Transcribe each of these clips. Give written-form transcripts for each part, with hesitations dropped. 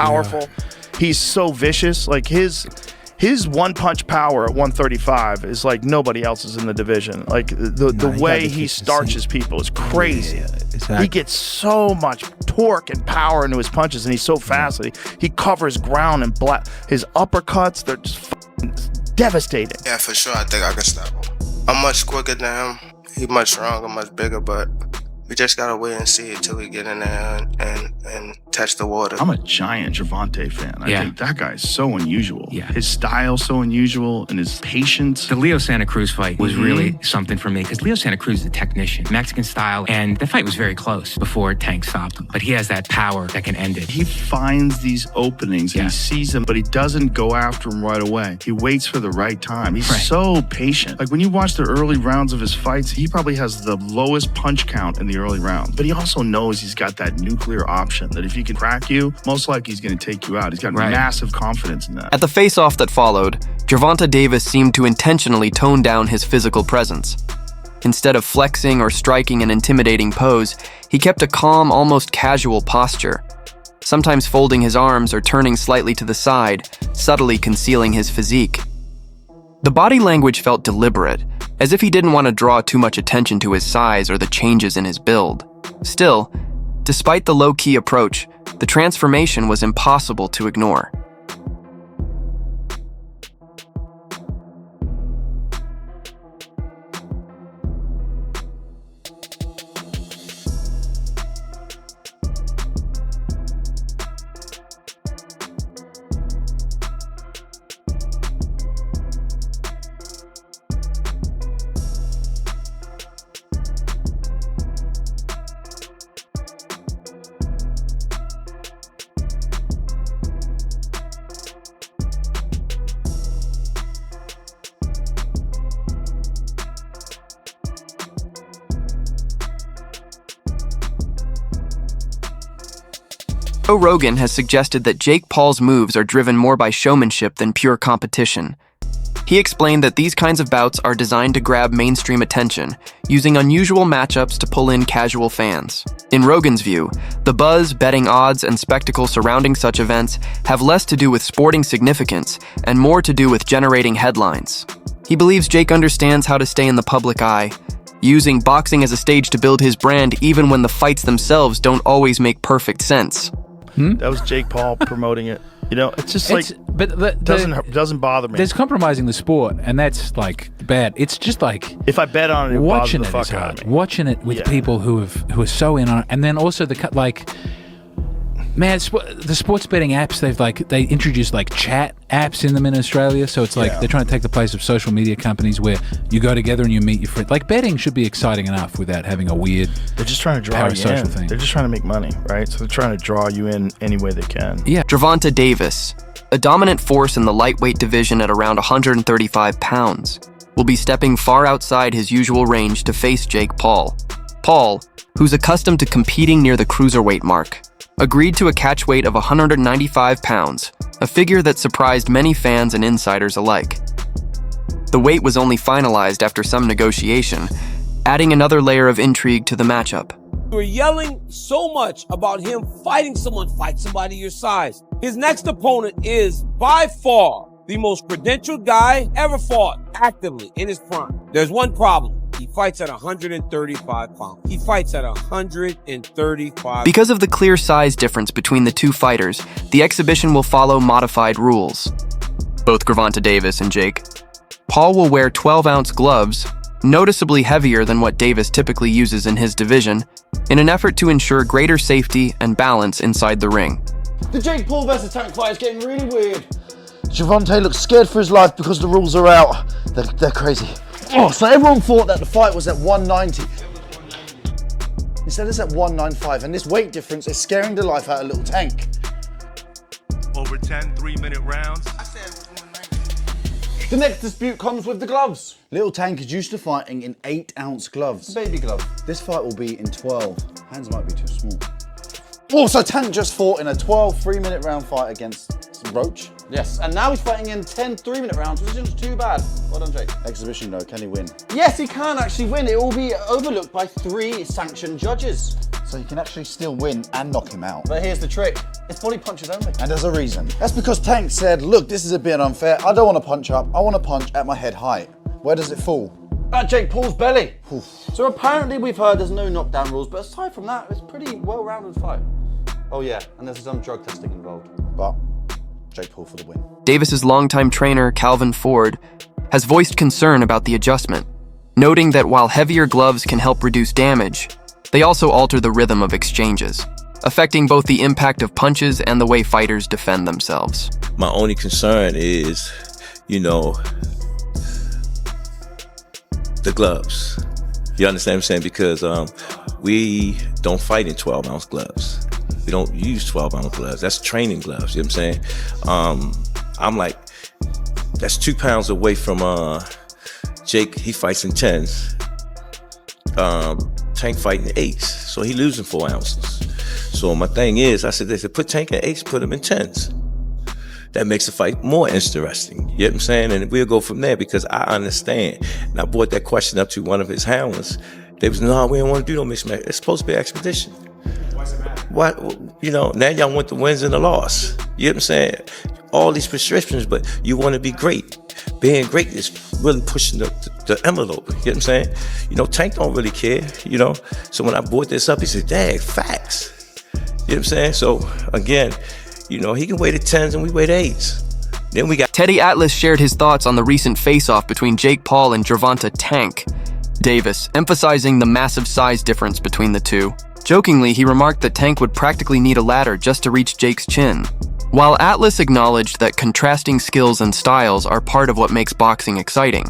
powerful. He's so vicious. Like his one punch power at 135 is like nobody else's in the division. Like the way he starches people is crazy. Yeah, exactly. He gets so much torque and power into his punches, and he's so fast that he covers ground and his uppercuts, they're just devastating. Yeah, for sure. I think I can stop him. I'm much quicker than him. He's much stronger, much bigger, but we just gotta wait and see until we get in there and touch the water. I'm a giant Gervonta fan. I think that guy's so unusual. His style's so unusual, and his patience. The Leo Santa Cruz fight was really something for me, because Leo Santa Cruz is a technician, Mexican style, and the fight was very close before Tank stopped him. But he has that power that can end it. He finds these openings, and he sees them, but he doesn't go after them right away. He waits for the right time. He's so patient. Like when you watch the early rounds of his fights, he probably has the lowest punch count in the early rounds. But he also knows he's got that nuclear option that if he can crack you, most likely he's going to take you out. He's got massive confidence in that. At the face-off that followed, Gervonta Davis seemed to intentionally tone down his physical presence. Instead of flexing or striking an intimidating pose, he kept a calm, almost casual posture, sometimes folding his arms or turning slightly to the side, subtly concealing his physique. The body language felt deliberate, as if he didn't want to draw too much attention to his size or the changes in his build. Still, despite the low-key approach, the transformation was impossible to ignore. Rogan has suggested that Jake Paul's moves are driven more by showmanship than pure competition. He explained that these kinds of bouts are designed to grab mainstream attention, using unusual matchups to pull in casual fans. In Rogan's view, the buzz, betting odds, and spectacle surrounding such events have less to do with sporting significance and more to do with generating headlines. He believes Jake understands how to stay in the public eye, using boxing as a stage to build his brand even when the fights themselves don't always make perfect sense. That was Jake Paul promoting it. You know, it's just doesn't bother me. There's compromising the sport, and that's like bad. It's just like if I bet on it, it watching bothers the fuck out of me. Watching it with people who are so in on it, and then also the sports betting apps, they introduced like chat apps in them in Australia, so it's like they're trying to take the place of social media companies where you go together and you meet your friends. Like betting should be exciting enough without having a weird. They're just trying to draw you in. Thing. They're just trying to make money, right? So they're trying to draw you in any way they can. Yeah. Gervonta Davis, a dominant force in the lightweight division at around 135 pounds, will be stepping far outside his usual range to face Jake Paul. Paul, who's accustomed to competing near the cruiserweight mark, agreed to a catch weight of 195 pounds, a figure that surprised many fans and insiders alike. The weight was only finalized after some negotiation, adding another layer of intrigue to the matchup. You were yelling so much about him fight somebody your size. His next opponent is, by far, the most credentialed guy ever fought actively in his prime. There's one problem. He fights at 135 pounds. He fights at 135. Because of the clear size difference between the two fighters, the exhibition will follow modified rules. Both Gervonta Davis and Jake. Paul will wear 12-ounce gloves, noticeably heavier than what Davis typically uses in his division, in an effort to ensure greater safety and balance inside the ring. The Jake Paul versus Tank fight is getting really weird. Gervonta looks scared for his life because the rules are out. They're crazy. Oh, so everyone thought that the fight was at 190. Instead it's at 195, and this weight difference is scaring the life out of little Tank. Over 10 3-minute rounds. The next dispute comes with the gloves. Little Tank is used to fighting in 8-ounce gloves. Baby glove. This fight will be in 12. Hands might be too small. Also, Tank just fought in a 12 3-minute round fight against Roach. Yes, and now he's fighting in 10 3-minute rounds, which isn't too bad. Well done, Jake. Exhibition though, can he win? Yes, he can actually win. It will be overlooked by 3 sanctioned judges. So you can actually still win and knock him out. But here's the trick. It's body punches only. And there's a reason. That's because Tank said, look, this is a bit unfair. I don't want to punch up. I want to punch at my head height. Where does it fall? At Jake Paul's belly. Oof. So apparently we've heard there's no knockdown rules, but aside from that, it's a pretty well-rounded fight. Oh yeah, and there's some drug testing involved. But Jake Paul for the win. Davis's longtime trainer, Calvin Ford, has voiced concern about the adjustment, noting that while heavier gloves can help reduce damage, they also alter the rhythm of exchanges, affecting both the impact of punches and the way fighters defend themselves. My only concern is, the gloves. You understand what I'm saying? Because we don't fight in 12-ounce gloves. We don't use 12-ounce gloves. That's training gloves, you know what I'm saying? I'm like, that's 2 pounds away from Jake. He fights in 10s. Tank fighting 8s, so he losing 4 ounces. So my thing is, I said, they said, put Tank in 8s, put him in 10s. That makes the fight more interesting. You know what I'm saying? And we'll go from there because I understand. And I brought that question up to one of his hounds. They was, no, we don't want to do no mixed match. It's supposed to be expedition. What's the matter? What, now y'all want the wins and the loss. You know what I'm saying? All these prescriptions, but you want to be great. Being great is really pushing the envelope. You know what I'm saying? Tank don't really care, So when I brought this up, he said, dang, facts. You know what I'm saying? So again, he can weigh the 10s and we weigh the 8s. Then we got Teddy Atlas shared his thoughts on the recent face-off between Jake Paul and Gervonta Tank Davis, emphasizing the massive size difference between the two. Jokingly, he remarked that Tank would practically need a ladder just to reach Jake's chin. While Atlas acknowledged that contrasting skills and styles are part of what makes boxing exciting,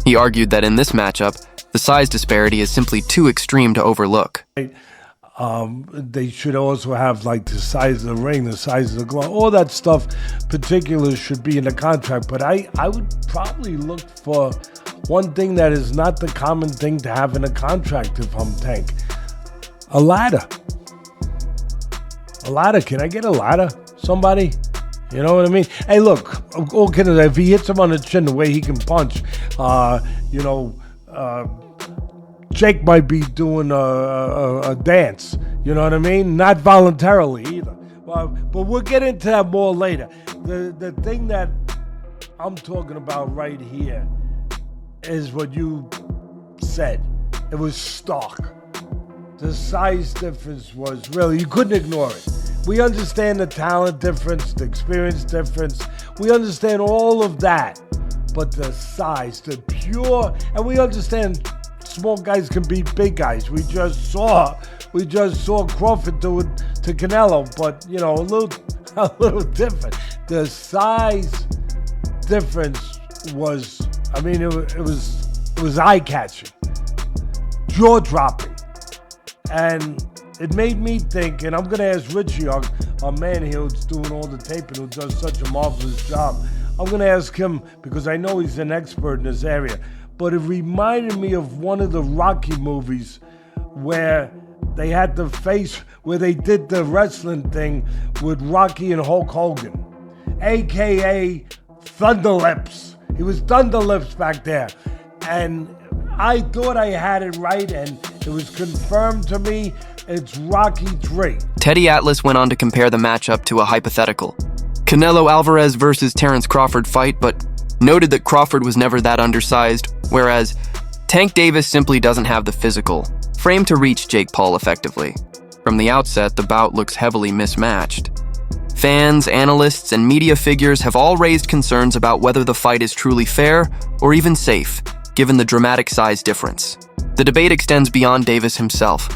he argued that in this matchup, the size disparity is simply too extreme to overlook. They should also have like the size of the ring, the size of the glove, all that stuff. Particulars should be in the contract. But I would probably look for one thing that is not the common thing to have in a contract if I'm Tank. A ladder. A ladder. Can I get a ladder? Somebody? You know what I mean? Hey, look, if he hits him on the chin the way he can punch, Jake might be doing a dance, you know what I mean? Not voluntarily either. But we'll get into that more later. The thing that I'm talking about right here is what you said. It was stark. The size difference was really, you couldn't ignore it. We understand the talent difference, the experience difference. We understand all of that. But the size, the pure, and we understand small guys can beat big guys. We just saw Crawford do it to Canelo, but a little different. The size difference was, it was eye-catching, jaw-dropping, and it made me think. And I'm gonna ask Richie, our man here who's doing all the taping, who does such a marvelous job. I'm gonna ask him because I know he's an expert in this area. But it reminded me of one of the Rocky movies where they had the face, where they did the wrestling thing with Rocky and Hulk Hogan, AKA Thunderlips. He was Thunderlips back there. And I thought I had it right, and it was confirmed to me. It's Rocky 3. Teddy Atlas went on to compare the matchup to a hypothetical Canelo Alvarez versus Terrence Crawford fight, but noted that Crawford was never that undersized, whereas Tank Davis simply doesn't have the physical frame to reach Jake Paul effectively. From the outset, the bout looks heavily mismatched. Fans, analysts, and media figures have all raised concerns about whether the fight is truly fair or even safe, given the dramatic size difference. The debate extends beyond Davis himself,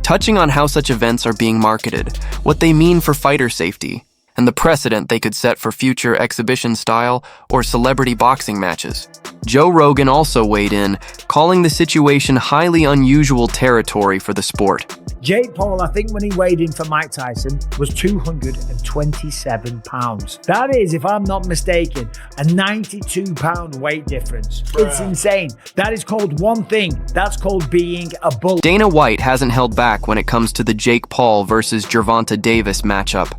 touching on how such events are being marketed, what they mean for fighter safety, and the precedent they could set for future exhibition-style or celebrity boxing matches. Joe Rogan also weighed in, calling the situation highly unusual territory for the sport. Jake Paul, I think when he weighed in for Mike Tyson, was 227 pounds. That is, if I'm not mistaken, a 92-pound weight difference. It's insane. That is called one thing. That's called being a bull. Dana White hasn't held back when it comes to the Jake Paul versus Gervonta Davis matchup.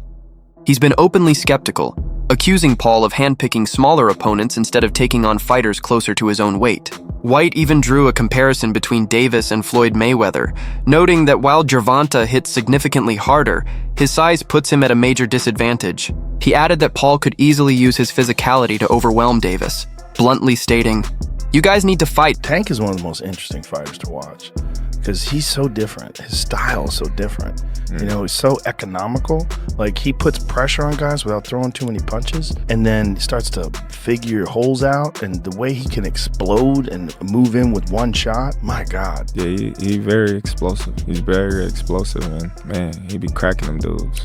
He's been openly skeptical, accusing Paul of handpicking smaller opponents instead of taking on fighters closer to his own weight. White even drew a comparison between Davis and Floyd Mayweather, noting that while Gervonta hits significantly harder, his size puts him at a major disadvantage. He added that Paul could easily use his physicality to overwhelm Davis, bluntly stating, "You guys need to fight." Tank is one of the most interesting fighters to watch because he's so different. His style is so different. You know, he's so economical. Like, he puts pressure on guys without throwing too many punches, and then starts to figure holes out, and the way he can explode and move in with one shot, my God. Yeah, he very explosive. He's very explosive, and man, he be cracking them dudes.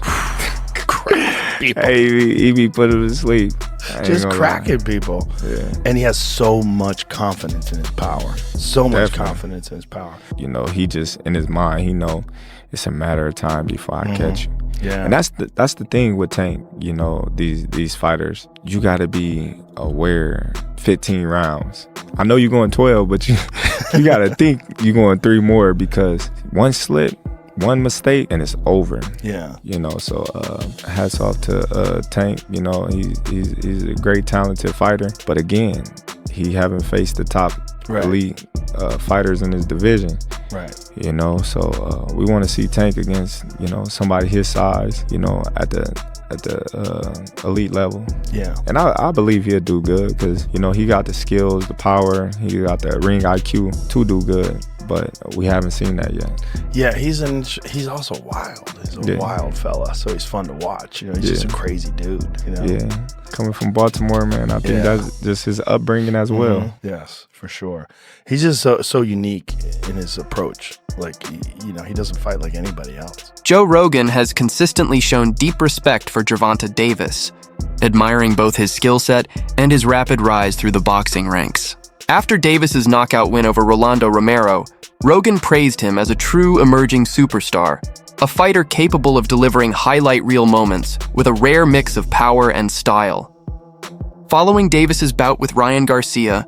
Hey, he be putting them to sleep. Just cracking people. Yeah. And he has so much confidence in his power. So much confidence in his power. You know, he just, in his mind, he know it's a matter of time before I catch you. Yeah. And that's the thing with Tank, you know, these fighters. You gotta be aware 15 rounds. I know you're going 12, but you gotta think you're going 3 more, because one slip, one mistake, and it's over. Yeah. You know, so hats off to Tank. You know, he's a great, talented fighter. But again, he haven't faced the top elite fighters in his division. Right. You know, so we want to see Tank against, you know, somebody his size, you know, at the elite level. Yeah. And I believe he'll do good, because, you know, he got the skills, the power, he got the ring IQ to do good. But we haven't seen that yet. Yeah, he's also wild. He's a wild fella, so he's fun to watch. You know, he's just a crazy dude. You know? Yeah, coming from Baltimore, man, I think that's just his upbringing as well. Yes, for sure. He's just so unique in his approach. Like, you know, he doesn't fight like anybody else. Joe Rogan has consistently shown deep respect for Gervonta Davis, admiring both his skill set and his rapid rise through the boxing ranks. After Davis's knockout win over Rolando Romero, Rogan praised him as a true emerging superstar, a fighter capable of delivering highlight reel moments with a rare mix of power and style. Following Davis's bout with Ryan Garcia,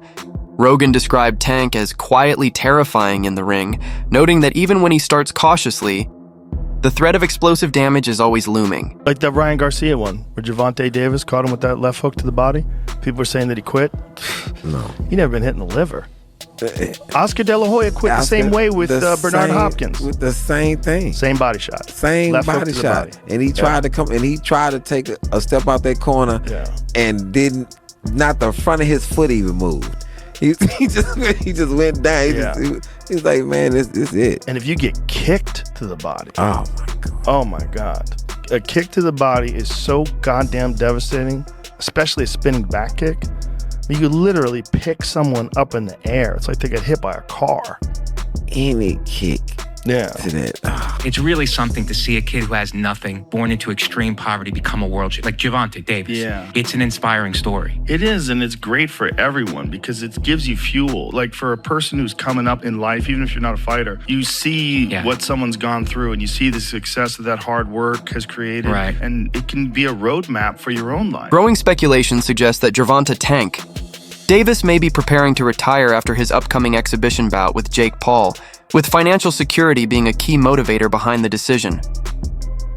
Rogan described Tank as quietly terrifying in the ring, noting that even when he starts cautiously, the threat of explosive damage is always looming. Like that Ryan Garcia one, where Gervonta Davis caught him with that left hook to the body. People were saying that he quit. No. He never been hit in the liver. Oscar De La Hoya quit the same way with Bernard Hopkins. With the same thing. Same body shot. Same left body shot. Body. And he tried to come, and he tried to take a step out that corner, and not the front of his foot even moved. He just went down. He's like, man, this is it. And if you get kicked to the body. Oh my God. Oh my God. A kick to the body is so goddamn devastating, especially a spinning back kick. You could literally pick someone up in the air. It's like they get hit by a car. Any kick. Yeah. To that. It's really something to see a kid who has nothing, born into extreme poverty, become a world champion, like Gervonta Davis. Yeah. It's an inspiring story. It is, and it's great for everyone because it gives you fuel. Like, for a person who's coming up in life, even if you're not a fighter, you see what someone's gone through, and you see the success that that hard work has created. Right. And it can be a roadmap for your own life. Growing speculation suggests that Gervonta Tank Davis may be preparing to retire after his upcoming exhibition bout with Jake Paul, with financial security being a key motivator behind the decision.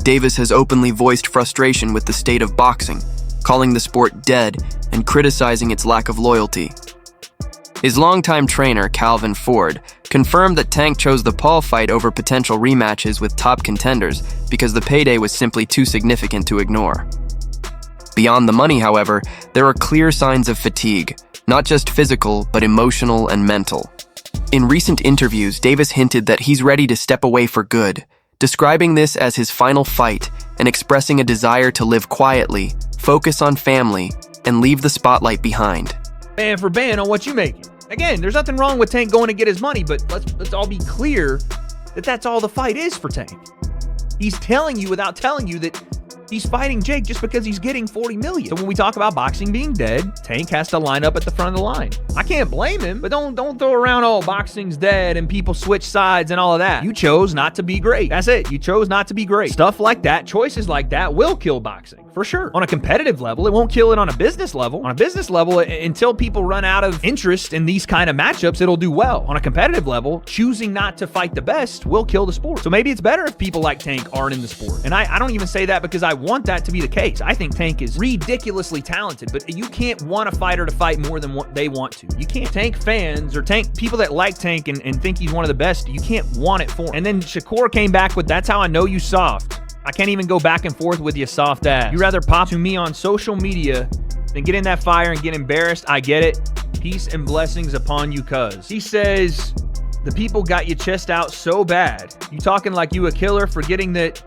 Davis has openly voiced frustration with the state of boxing, calling the sport dead and criticizing its lack of loyalty. His longtime trainer, Calvin Ford, confirmed that Tank chose the Paul fight over potential rematches with top contenders because the payday was simply too significant to ignore. Beyond the money, however, there are clear signs of fatigue, not just physical, but emotional and mental. In recent interviews, Davis hinted that he's ready to step away for good, describing this as his final fight and expressing a desire to live quietly, focus on family, and leave the spotlight behind. Band for band on what you making. Again, there's nothing wrong with Tank going to get his money, but let's all be clear that that's all the fight is for Tank. He's telling you without telling you that he's fighting Jake just because he's getting $40 million. So when we talk about boxing being dead, Tank has to line up at the front of the line. I can't blame him, but don't throw around, oh, boxing's dead and people switch sides and all of that. You chose not to be great. That's it. You chose not to be great. Stuff like that, choices like that will kill boxing. For sure. On a competitive level, it won't kill it on a business level. On a business level, until people run out of interest in these kind of matchups, it'll do well. On a competitive level, choosing not to fight the best will kill the sport. So maybe it's better if people like Tank aren't in the sport. And I don't even say that because I want that to be the case. I think Tank is ridiculously talented, but you can't want a fighter to fight more than what they want to. You can't. Tank fans or Tank people that like Tank and think he's one of the best, you can't want it for him. And then Shakur came back with, that's how I know you soft. I can't even go back and forth with you soft ass. You rather pop to me on social media than get in that fire and get embarrassed. I get it. Peace and blessings upon you, cuz. He says, the people got your chest out so bad. You talking like you a killer, forgetting that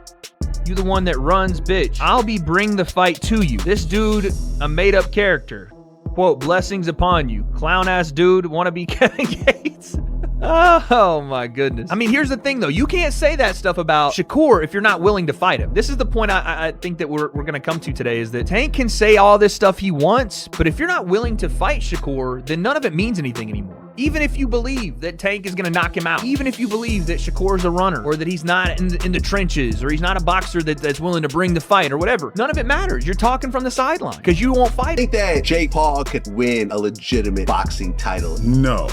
you the one that runs, bitch. I'll be bring the fight to you. This dude, a made-up character. Quote, blessings upon you. Clown-ass dude, wanna be Kevin Gates? Oh my goodness. I mean, here's the thing though. You can't say that stuff about Shakur if you're not willing to fight him. This is the point I think that we're going to come to today, is that Tank can say all this stuff he wants, but if you're not willing to fight Shakur, then none of it means anything anymore. Even if you believe that Tank is going to knock him out, even if you believe that Shakur's a runner, or that he's not in the trenches, or he's not a boxer that's willing to bring the fight, or whatever, none of it matters. You're talking from the sideline because you won't fight. I think that Jake Paul could win a legitimate boxing title. No,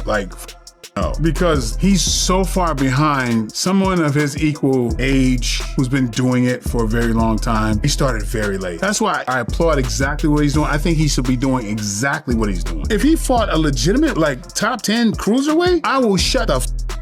no, because he's so far behind someone of his equal age who's been doing it for a very long time. He started very late. That's why I applaud exactly what he's doing. I think he should be doing exactly what he's doing. If he fought a legitimate, top 10 cruiserweight, I will shut the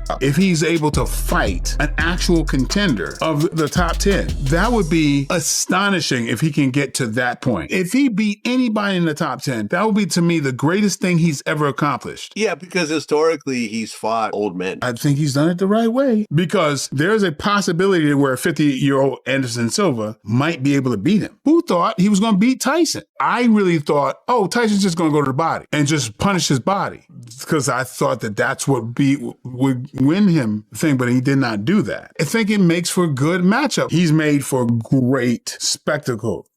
up. If he's able to fight an actual contender of the top 10, that would be astonishing if he can get to that point. If he beat anybody in the top 10, that would be, to me, the greatest thing he's ever accomplished. Yeah, because historically he's fought old men. I think he's done it the right way, because there's a possibility where a 50-year-old Anderson Silva might be able to beat him. Who thought he was going to beat Tyson? I really thought, Tyson's just going to go to the body and just punish his body, because I thought that that's what would win him the thing, but he did not do that. I think it makes for a good matchup. He's made for great spectacle.